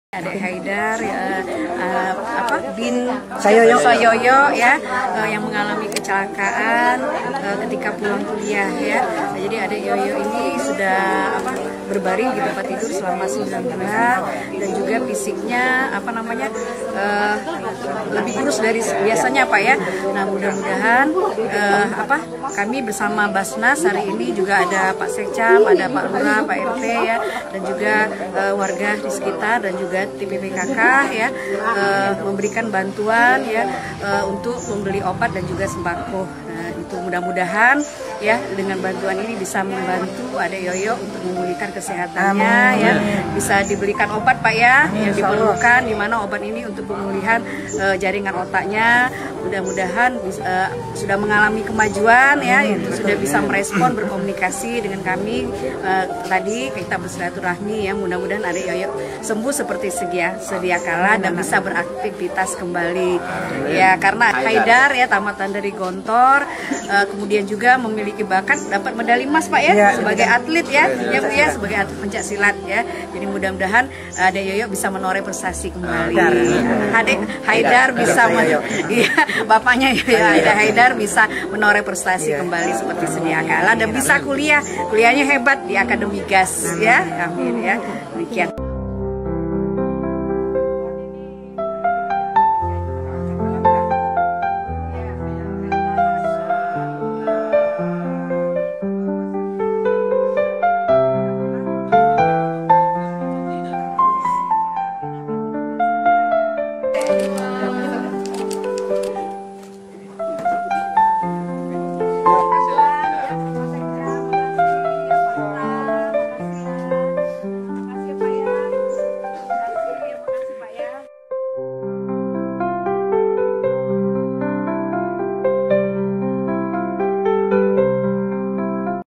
Adik Haidar bin Sayoyo ya, yang mengalami kecelakaan ketika pulang kuliah ya. Jadi adik Yoyo ini sudah berbaring di tempat tidur selama 9 bulan dan juga fisiknya lebih kurus dari biasanya Pak ya. Nah mudah-mudahan kami bersama Basnas hari ini juga ada Pak Sekcam, ada Pak Lurah, Pak RT ya, dan juga warga di sekitar dan juga tim BPKK ya, memberikan bantuan ya untuk membeli obat dan juga sembako. Nah, itu mudah-mudahan ya dengan bantuan ini bisa membantu Adik Yoyo untuk memulihkan kesehatannya ya, bisa dibelikan obat Pak ya yang diperlukan, di mana obat ini untuk pemulihan jaringan otaknya. Mudah-mudahan sudah mengalami kemajuan ya, itu sudah bisa merespon, berkomunikasi dengan kami. Tadi kita bersilaturahmi ya, mudah-mudahan Adik Yoyo sembuh seperti sedia kala dan bisa beraktivitas kembali ya, karena Haidar ya tamatan dari Gontor, kemudian juga memiliki bakat dapat medali emas Pak ya, sebagai atlet ya, sebagai atlet pencak silat ya. Jadi mudah-mudahan Adik Yoyo bisa menoreh prestasi kembali. Adik Haidar bisa bapaknya ya, Adik Haidar bisa menoreh prestasi kembali seperti sedia kala dan bisa kuliahnya hebat di Akademi Gas ya. Amin ya. Demikian.